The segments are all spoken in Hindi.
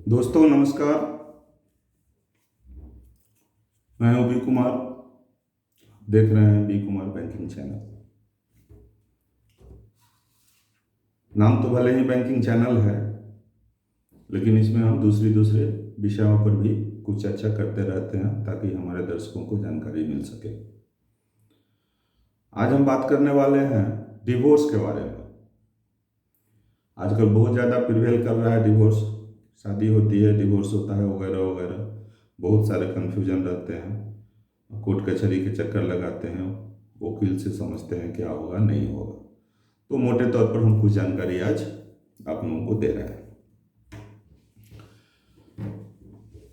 दोस्तों नमस्कार। मैं हूं बी कुमार। देख रहे हैं बी कुमार बैंकिंग चैनल। नाम तो भले ही बैंकिंग चैनल है, लेकिन इसमें हम दूसरे दूसरे विषयों पर भी कुछ चर्चा करते रहते हैं ताकि हमारे दर्शकों को जानकारी मिल सके। आज हम बात करने वाले हैं डिवोर्स के बारे में। आजकल बहुत ज़्यादा प्रिवेल कर रहा है डिवोर्स। शादी होती है, डिवोर्स होता है, वगैरह वगैरह। बहुत सारे कन्फ्यूजन रहते हैं, कोर्ट कचहरी के चक्कर लगाते हैं, वकील से समझते हैं क्या होगा नहीं होगा। तो मोटे तौर पर हम कुछ जानकारी आज आप लोगों को दे रहे हैं।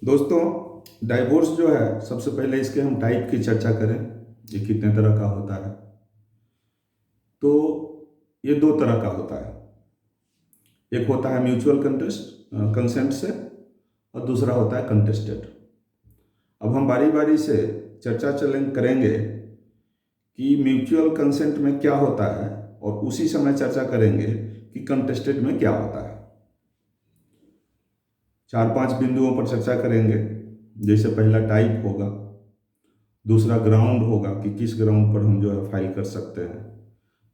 दोस्तों, डाइवोर्स जो है, सबसे पहले इसके हम टाइप की चर्चा करें, ये कितने तरह का होता है। तो ये दो तरह का होता है। एक होता है म्यूचुअल कंसेंट से, और दूसरा होता है कंटेस्टेड। अब हम बारी बारी से चर्चा करेंगे कि म्यूचुअल कंसेंट में क्या होता है, और उसी समय चर्चा करेंगे कि कंटेस्टेड में क्या होता है। 4-5 बिंदुओं पर चर्चा करेंगे। जैसे पहला टाइप होगा, दूसरा ग्राउंड होगा कि किस ग्राउंड पर हम जो है फाइल कर सकते हैं,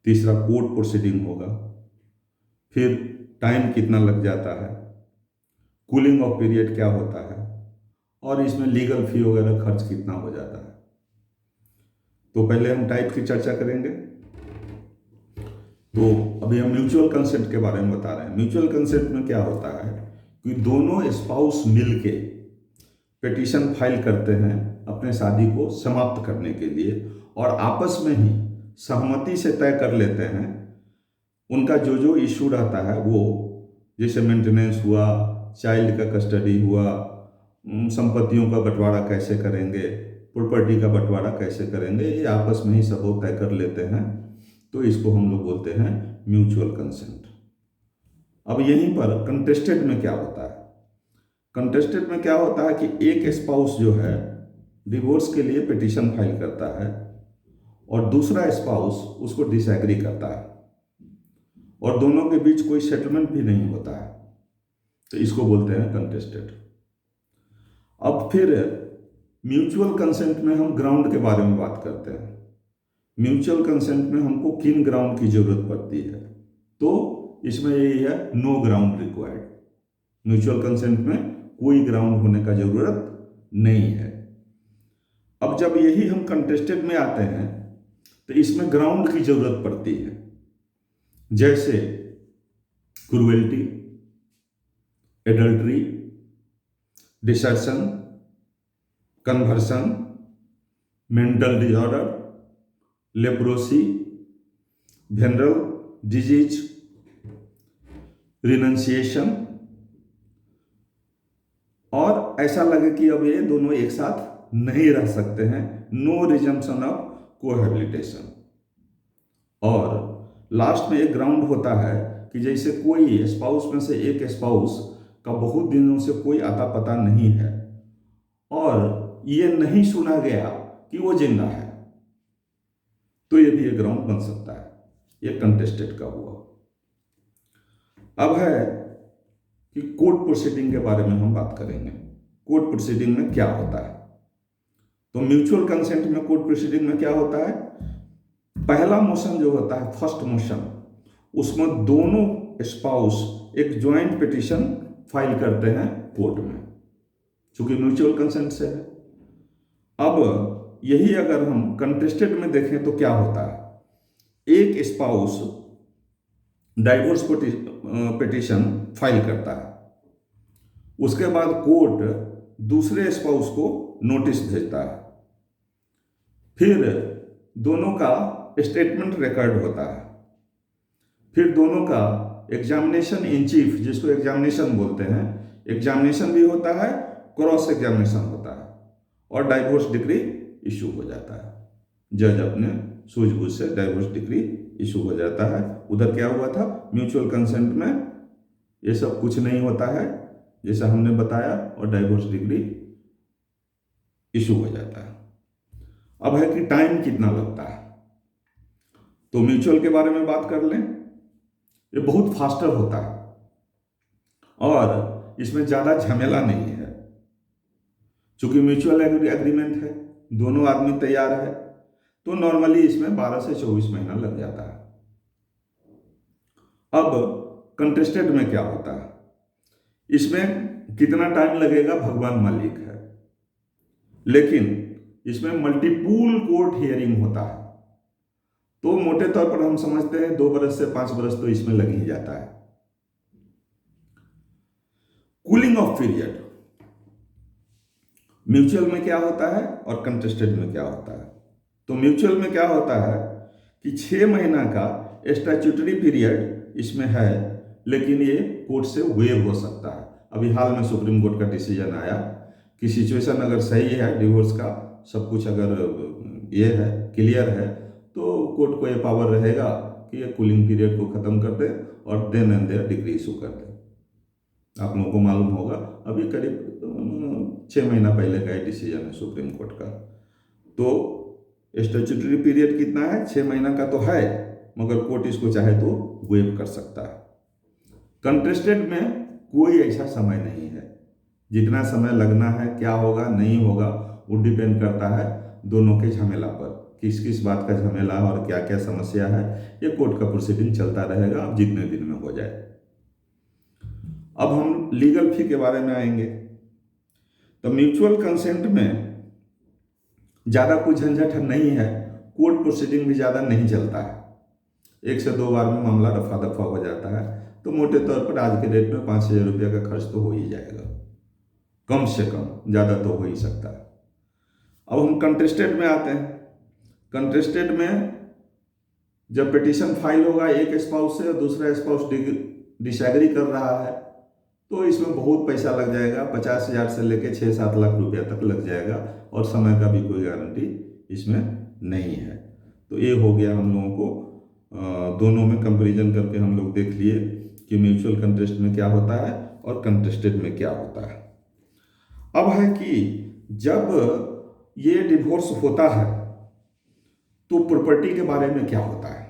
तीसरा कोर्ट प्रोसीडिंग होगा, फिर टाइम कितना लग जाता है, कूलिंग ऑफ पीरियड क्या होता है, और इसमें लीगल फी वगैरह खर्च कितना हो जाता है। तो पहले हम टाइप की चर्चा करेंगे। तो अभी हम म्यूचुअल कंसेंट के बारे में बता रहे हैं। म्यूचुअल कंसेंट में क्या होता है कि दोनों स्पाउस मिलके पिटीशन फाइल करते हैं अपने शादी को समाप्त करने के लिए, और आपस में ही सहमति से तय कर लेते हैं उनका जो जो इशू रहता है वो, जैसे मेंटेनेंस हुआ, चाइल्ड का कस्टडी हुआ, संपत्तियों का बंटवारा कैसे करेंगे, प्रॉपर्टी का बंटवारा कैसे करेंगे, ये आपस में ही सब वो तय कर लेते हैं। तो इसको हम लोग बोलते हैं म्यूचुअल कंसेंट। अब यहीं पर कंटेस्टेड में क्या होता है। कंटेस्टेड में क्या होता है कि एक स्पाउस जो है डिवोर्स के लिए पिटीशन फाइल करता है, और दूसरा स्पाउस उसको डिसएग्री करता है, और दोनों के बीच कोई सेटलमेंट भी नहीं होता है। तो इसको बोलते हैं कंटेस्टेड। अब फिर म्यूचुअल कंसेंट में हम ग्राउंड के बारे में बात करते हैं। म्यूचुअल कंसेंट में हमको किन ग्राउंड की जरूरत पड़ती है, तो इसमें यही है, no ground required. Mutual consent में कोई ग्राउंड होने का जरूरत नहीं है। अब जब यही हम कंटेस्टेड में आते हैं तो इसमें ग्राउंड की जरूरत पड़ती है, जैसे cruelty, adultery, desertion, conversion, mental disorder, leprosy, venereal disease, renunciation, और ऐसा लगे कि अब ये दोनों एक साथ नहीं रह सकते हैं, नो रिजम्पशन ऑफ कोहैबिलिटेशन। और लास्ट में एक ग्राउंड होता है कि जैसे कोई स्पाउस में से एक स्पाउस का बहुत दिनों से कोई आता पता नहीं है, और ये नहीं सुना गया कि वो जिंदा है, तो ये भी एक ग्राउंड बन सकता है। ये कंटेस्टेड का हुआ। अब है कि कोर्ट प्रोसीडिंग के बारे में हम बात करेंगे। कोर्ट प्रोसीडिंग में क्या होता है। तो म्यूचुअल कंसेंट में कोर्ट प्रोसीडिंग में क्या होता है, पहला मोशन जो होता है, फर्स्ट मोशन, उसमें दोनों स्पाउस एक ज्वाइंट पिटीशन फाइल करते हैं कोर्ट में, चूंकि म्यूचुअल कंसेंट से है। अब यही अगर हम कंटेस्टेड में देखें तो क्या होता है, एक स्पाउस डाइवोर्स पिटीशन फाइल करता है, उसके बाद कोर्ट दूसरे स्पाउस को नोटिस भेजता है, फिर दोनों का स्टेटमेंट रिकॉर्ड होता है, फिर दोनों का एग्जामिनेशन इन चीफ, जिसको एग्जामिनेशन बोलते हैं, एग्जामिनेशन भी होता है, क्रॉस एग्जामिनेशन होता है, और डाइवोर्स डिग्री इशू हो जाता है। जज अपने सूझबूझ से डाइवोर्स डिग्री इशू हो जाता है। उधर क्या हुआ था, म्यूचुअल कंसेंट में ये सब कुछ नहीं होता है जैसा हमने बताया, और डाइवोर्स डिग्री इशू हो जाता है। अब है कि टाइम कितना लगता है। तो म्यूचुअल के बारे में बात कर लें। ये बहुत फास्टर होता है, और इसमें ज़्यादा झमेला नहीं है, चूंकि म्यूचुअल एग्रीमेंट है, दोनों आदमी तैयार है, तो नॉर्मली इसमें 12 से 24 महीना लग जाता है। अब कंटेस्टेड में क्या होता है, इसमें कितना टाइम लगेगा भगवान मालिक है, लेकिन इसमें मल्टीपुल कोर्ट हियरिंग होता है, तो मोटे तौर पर हम समझते हैं 2 बरस से 5 बरस तो इसमें लग ही जाता है। कूलिंग ऑफ पीरियड म्यूचुअल में क्या होता है और कंटेस्टेड में क्या होता है। तो म्यूचुअल में क्या होता है कि 6 महीना का स्टैट्यूटरी पीरियड इसमें है, लेकिन ये कोर्ट से वेव हो सकता है। अभी हाल में सुप्रीम कोर्ट का डिसीजन आया कि सिचुएशन अगर सही है, डिवोर्स का सब कुछ अगर ये है क्लियर है, तो कोर्ट को ये पावर रहेगा कि ये कूलिंग पीरियड को ख़त्म कर दे और then and there degree issue कर दे। आप लोगों को मालूम होगा अभी करीब 6 महीना पहले का डिसीजन है सुप्रीम कोर्ट का। तो स्टैट्यूटरी पीरियड कितना है, 6 महीना का तो है, मगर कोर्ट इसको चाहे तो वेव कर सकता है। कंटेस्टेड में कोई ऐसा समय नहीं है, जितना समय लगना है, क्या होगा नहीं होगा वो डिपेंड करता है दोनों के झमेला पर, किस किस बात का झमेला और क्या क्या समस्या है। ये कोर्ट का प्रोसीडिंग चलता रहेगा, अब जितने दिन में हो जाए। अब हम लीगल फी के बारे में आएंगे। तो म्यूचुअल कंसेंट में ज़्यादा कोई झंझट नहीं है, कोर्ट प्रोसीडिंग भी ज़्यादा नहीं चलता है, 1 से 2 बार में मामला रफा दफा हो जाता है। तो मोटे तौर पर आज के डेट में 5,000 रुपये का खर्च तो हो ही जाएगा, कम से कम, ज़्यादा तो हो ही सकता है। अब हम कंटेस्टेड में आते हैं। कंटेस्टेड में जब पिटीशन फाइल होगा एक स्पाउस से और दूसरा स्पाउस डिसएग्री कर रहा है, तो इसमें बहुत पैसा लग जाएगा, 50,000 से लेकर 6-7 लाख रुपया तक लग जाएगा, और समय का भी कोई गारंटी इसमें नहीं है। तो ये हो गया हम लोगों को दोनों में कंपैरिजन करके हम लोग देख लिए कि म्यूचुअल कंटेस्ट में क्या होता है और कंटेस्टेड में क्या होता है। अब है कि जब ये डिवोर्स होता है तो प्रॉपर्टी के बारे में क्या होता है।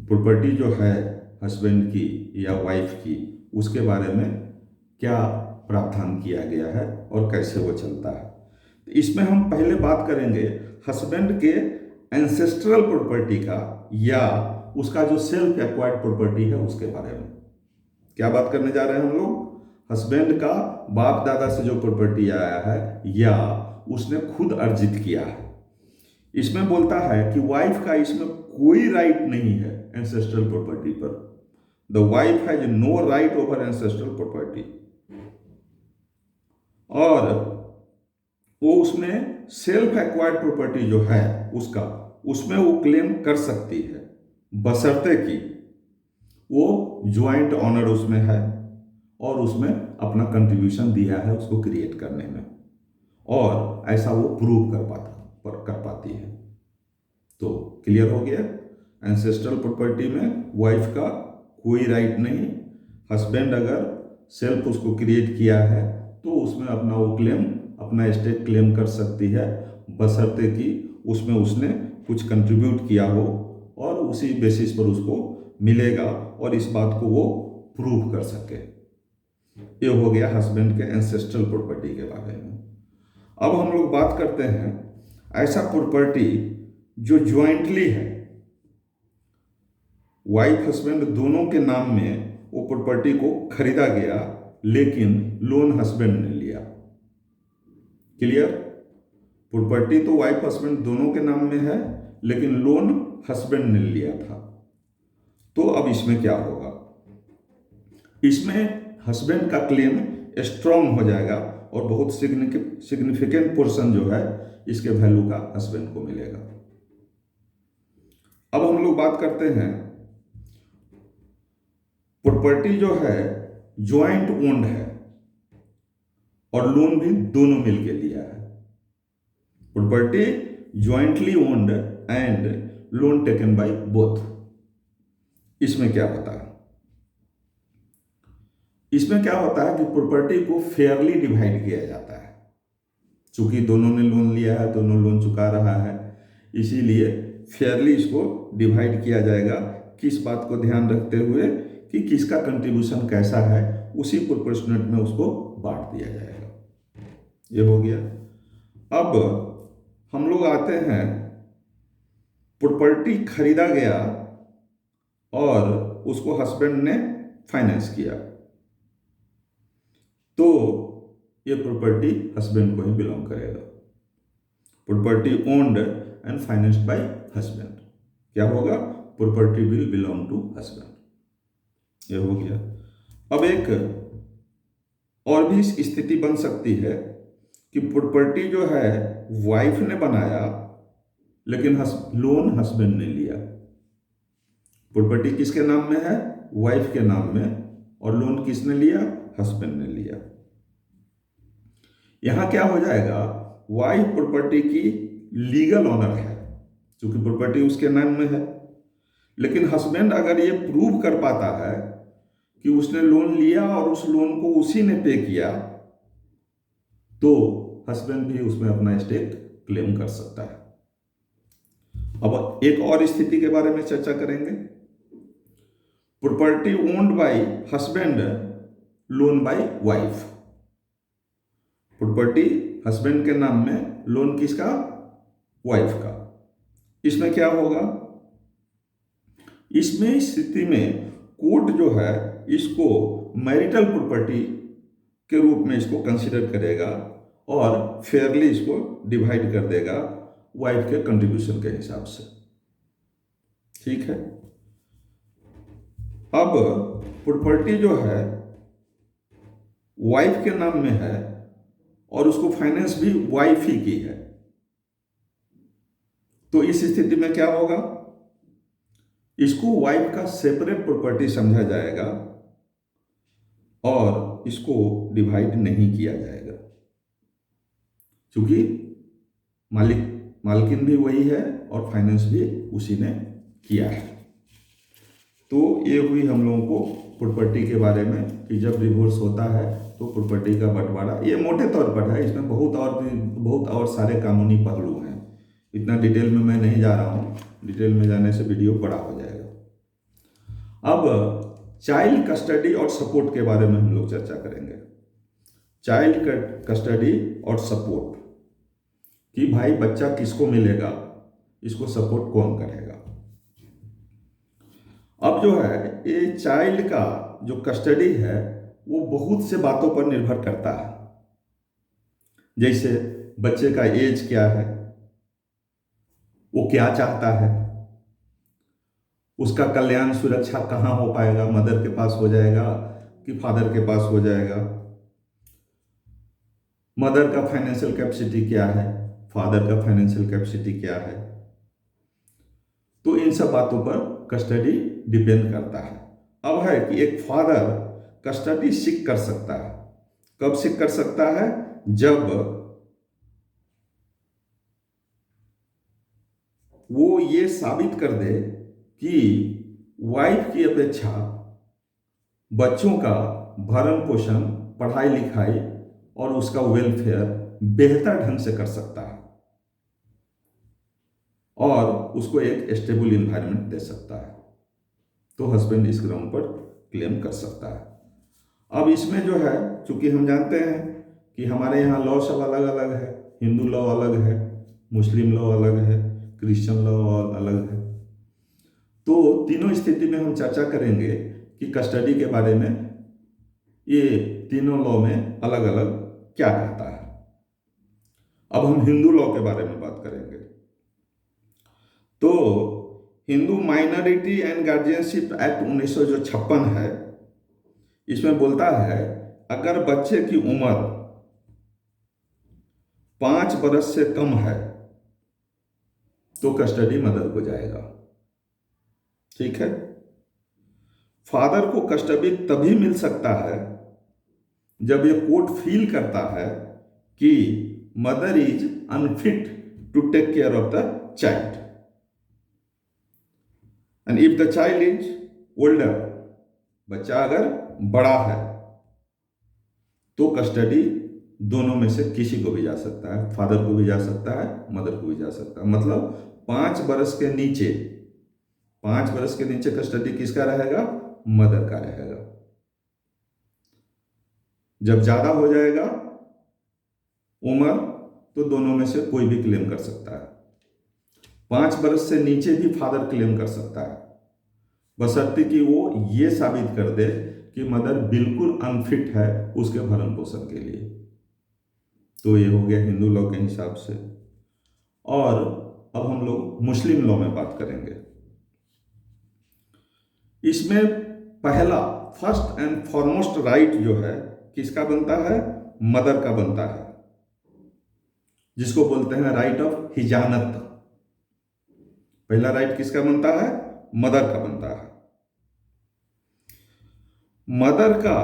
प्रॉपर्टी जो है हस्बैंड की या वाइफ की, उसके बारे में क्या प्रावधान किया गया है और कैसे वो चलता है। तो इसमें हम पहले बात करेंगे हस्बैंड के एंसेस्ट्रल प्रॉपर्टी का या उसका जो सेल्फ एक्वायर्ड प्रॉपर्टी है उसके बारे में। क्या बात करने जा रहे हैं हम लोग, हस्बैंड का बाप दादा से जो प्रॉपर्टी आया है या उसने खुद अर्जित किया है। इसमें बोलता है कि वाइफ का इसमें कोई राइट नहीं है एंसेस्ट्रल प्रॉपर्टी पर। The wife has no right over ancestral property, और वो उसमें सेल्फ एक्वायर्ड प्रॉपर्टी जो है उसका, उसमें वो क्लेम कर सकती है, बशर्ते कि वो ज्वाइंट ऑनर उसमें है और उसमें अपना कंट्रीब्यूशन दिया है उसको क्रिएट करने में, और ऐसा वो प्रूव कर पाती है। तो क्लियर हो गया, एंसेस्ट्रल प्रॉपर्टी में वाइफ का कोई राइट नहीं, हस्बैंड अगर सेल्फ उसको क्रिएट किया है तो उसमें अपना वो क्लेम, अपना एस्टेट क्लेम कर सकती है, बशर्ते कि उसमें उसने कुछ कंट्रीब्यूट किया हो और उसी बेसिस पर उसको मिलेगा और इस बात को वो प्रूव कर सके। ये हो गया हस्बैंड के एंसेस्ट्रल प्रॉपर्टी के बारे में। अब हम लोग बात करते हैं ऐसा प्रॉपर्टी जो ज्वाइंटली है, वाइफ हस्बैंड दोनों के नाम में वो प्रॉपर्टी को खरीदा गया, लेकिन लोन हस्बैंड ने लिया। क्लियर, प्रॉपर्टी तो वाइफ हस्बैंड दोनों के नाम में है, लेकिन लोन हस्बैंड ने लिया था। तो अब इसमें क्या होगा, इसमें हस्बैंड का क्लेम स्ट्रॉन्ग हो जाएगा और बहुत सिग्निफिकेंट पोर्शन जो है इसके वैल्यू का हस्बैंड को मिलेगा। अब हम लोग बात करते हैं प्रॉपर्टी जो है ज्वाइंट ओन्ड है और लोन भी दोनों मिलके लिया है। Property jointly owned and loan taken by both. इसमें क्या होता है, इसमें क्या होता है कि प्रॉपर्टी को फेयरली डिवाइड किया जाता है। चूंकि दोनों ने लोन लिया है, दोनों लोन चुका रहा है, इसीलिए फेयरली इसको डिवाइड किया जाएगा। किस बात को ध्यान रखते हुए कि किसका कंट्रीब्यूशन कैसा है, उसी प्रोपोर्शनेट में उसको बांट दिया जाएगा। ये हो गया। अब हम लोग आते हैं, प्रॉपर्टी खरीदा गया और उसको हस्बैंड ने फाइनेंस किया, तो ये प्रॉपर्टी हस्बैंड को ही बिलोंग करेगा। Property owned and financed by husband, क्या होगा? Property will belong to husband. ये हो गया। अब एक और भी स्थिति बन सकती है कि प्रॉपर्टी जो है वाइफ ने बनाया, लेकिन लोन हस्बैंड ने लिया। प्रॉपर्टी किसके नाम में है? वाइफ के नाम में, और लोन किसने लिया? हस्बैंड ने लिया। यहां क्या हो जाएगा? वाइफ प्रॉपर्टी की लीगल ऑनर है, क्योंकि प्रॉपर्टी उसके नाम में है। लेकिन हस्बैंड अगर ये प्रूव कर पाता है कि उसने लोन लिया और उस लोन को उसी ने पे किया, तो हस्बैंड भी उसमें अपना स्टेक क्लेम कर सकता है। अब एक और स्थिति के बारे में चर्चा करेंगे। Property owned by husband, loan by wife. Property husband के नाम में, लोन किसका? वाइफ का। इसमें क्या होगा? इसमें स्थिति में कोर्ट जो है इसको मैरिटल प्रॉपर्टी के रूप में इसको कंसीडर करेगा और फेयरली इसको डिवाइड कर देगा वाइफ के कंट्रीब्यूशन के हिसाब से। ठीक है। अब प्रॉपर्टी जो है वाइफ के नाम में है और उसको फाइनेंस भी वाइफ ही की है, तो इस स्थिति में क्या होगा? इसको वाइफ का सेपरेट प्रॉपर्टी समझा जाएगा और इसको डिवाइड नहीं किया जाएगा, क्योंकि मालकिन भी वही है और फाइनेंस भी उसी ने किया है। तो ये हुई हम लोगों को प्रॉपर्टी के बारे में कि जब डिवोर्स होता है तो प्रॉपर्टी का बंटवारा। ये मोटे तौर पर है, इसमें बहुत और सारे कानूनी पहलू हैं। इतना डिटेल में मैं नहीं जा रहा हूँ, डिटेल में जाने से वीडियो बड़ा हो जाएगा। अब चाइल्ड कस्टडी और सपोर्ट के बारे में हम लोग चर्चा करेंगे। चाइल्ड कस्टडी और सपोर्ट, कि भाई बच्चा किसको मिलेगा, इसको सपोर्ट कौन करेगा। अब जो है ये चाइल्ड का जो कस्टडी है वो बहुत से बातों पर निर्भर करता है, जैसे बच्चे का एज क्या है, वो क्या चाहता है, उसका कल्याण सुरक्षा कहाँ हो पाएगा, मदर के पास हो जाएगा कि फादर के पास हो जाएगा, मदर का फाइनेंशियल कैपेसिटी क्या है, फादर का फाइनेंशियल कैपेसिटी क्या है। तो इन सब बातों पर कस्टडी डिपेंड करता है। अब है कि एक फादर कस्टडी सीक कर सकता है। कब सीक कर सकता है? जब वो ये साबित कर दे कि वाइफ की अपेक्षा बच्चों का भरण पोषण, पढ़ाई लिखाई और उसका वेलफेयर बेहतर ढंग से कर सकता है और उसको एक स्टेबल इन्वायरमेंट दे सकता है, तो हस्बैंड इस ग्राउंड पर क्लेम कर सकता है। अब इसमें जो है, चूंकि हम जानते हैं कि हमारे यहाँ लॉ सब अलग अलग है, हिंदू लॉ अलग है, मुस्लिम लॉ अलग है, क्रिश्चियन लॉ अलग है, तो तीनों स्थिति में हम चर्चा करेंगे कि कस्टडी के बारे में ये तीनों लॉ में अलग अलग क्या कहता है। अब हम हिंदू लॉ के बारे में बात करेंगे। तो Hindu minority and guardianship act 1956 है, इसमें बोलता है अगर बच्चे की उम्र 5 बरस से कम है तो कस्टडी मदर को जाएगा। ठीक है। फादर को कस्टडी तभी मिल सकता है जब ये कोर्ट फील करता है कि mother is unfit to take care of the child and if the child is older, बच्चा अगर बड़ा है तो कस्टडी दोनों में से किसी को भी जा सकता है, फादर को भी जा सकता है, मदर को भी जा सकता है। मतलब 5 बरस के नीचे कस्टडी किसका रहेगा? मदर का रहेगा। जब ज़्यादा हो जाएगा उम्र तो दोनों में से कोई भी क्लेम कर सकता है। 5 बरस से नीचे भी फादर क्लेम कर सकता है, बशर्ते कि वो ये साबित कर दे कि मदर बिल्कुल अनफिट है उसके भरण पोषण के लिए। तो ये हो गया हिंदू लॉ के हिसाब से। और अब हम लोग मुस्लिम लॉ में बात करेंगे। इसमें पहला फर्स्ट एंड फॉरमोस्ट राइट जो है किसका बनता है? मदर का बनता है, जिसको बोलते हैं राइट ऑफ हिजानत। पहला राइट किसका बनता है? मदर का बनता है। मदर का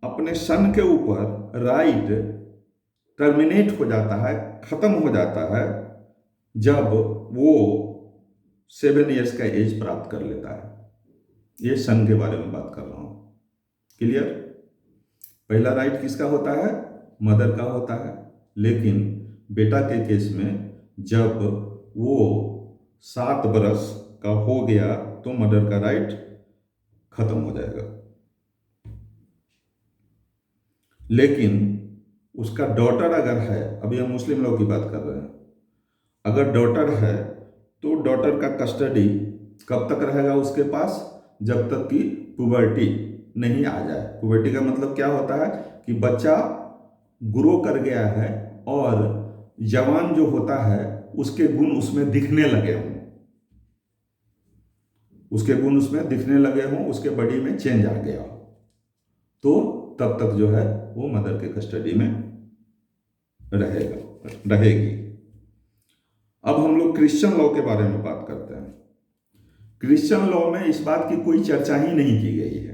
अपने सन के ऊपर राइट टर्मिनेट हो जाता है, खत्म हो जाता है, जब वो 7 इयर्स का एज प्राप्त कर लेता है। ये सन के बारे में बात कर रहा हूं। क्लियर? पहला राइट किसका होता है? मदर का होता है। लेकिन बेटा के केस में जब वो 7 बरस का हो गया तो मदर का राइट खत्म हो जाएगा। लेकिन उसका डॉटर अगर है, अभी हम मुस्लिम लॉ की बात कर रहे हैं, अगर डॉटर है तो डॉटर का कस्टडी कब तक रहेगा उसके पास? जब तक कि पुबर्टी नहीं आ जाए। पुबर्टी का मतलब क्या होता है कि बच्चा ग्रो कर गया है और जवान जो होता है उसके गुण उसमें दिखने लगे हों, उसके गुण उसमें दिखने लगे हों, उसके बॉडी में चेंज आ गया हो, तो तब तक जो है वो मदर के कस्टडी में रहेगी। अब हम लोग क्रिश्चियन लॉ के बारे में बात करते हैं। क्रिश्चियन लॉ में इस बात की कोई चर्चा ही नहीं की गई है।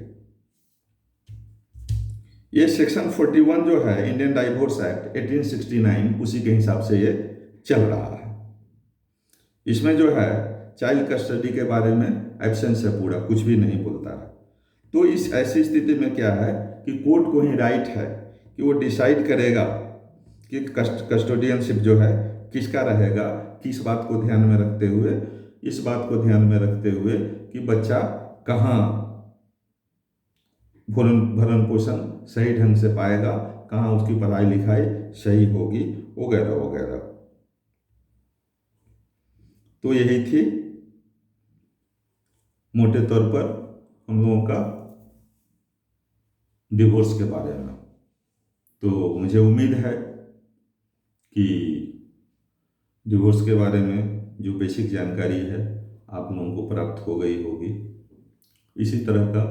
ये सेक्शन 41 जो है इंडियन डाइवोर्स एक्ट 1869 उसी के हिसाब से ये चल रहा है। इसमें जो है चाइल्ड कस्टडी के बारे में एब्सेंस है, पूरा कुछ भी नहीं बोलता है। तो इस ऐसी स्थिति में क्या है कि कोर्ट को ही राइट है कि वो डिसाइड करेगा कि कस्टोडियनशिप जो है किसका रहेगा, किस बात को ध्यान में रखते हुए, इस बात को ध्यान में रखते हुए कि बच्चा कहाँ भरण पोषण सही ढंग से पाएगा, कहाँ उसकी पढ़ाई लिखाई सही होगी, वगैरह वगैरह। तो यही थी मोटे तौर पर हम लोगों का डिवोर्स के बारे में। तो मुझे उम्मीद है कि डिवोर्स के बारे में जो बेसिक जानकारी है आप लोगों को प्राप्त हो गई होगी। इसी तरह का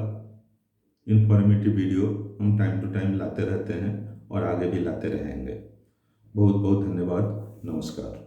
इंफॉर्मेटिव वीडियो हम टाइम टू टाइम लाते रहते हैं और आगे भी लाते रहेंगे। बहुत बहुत धन्यवाद। नमस्कार।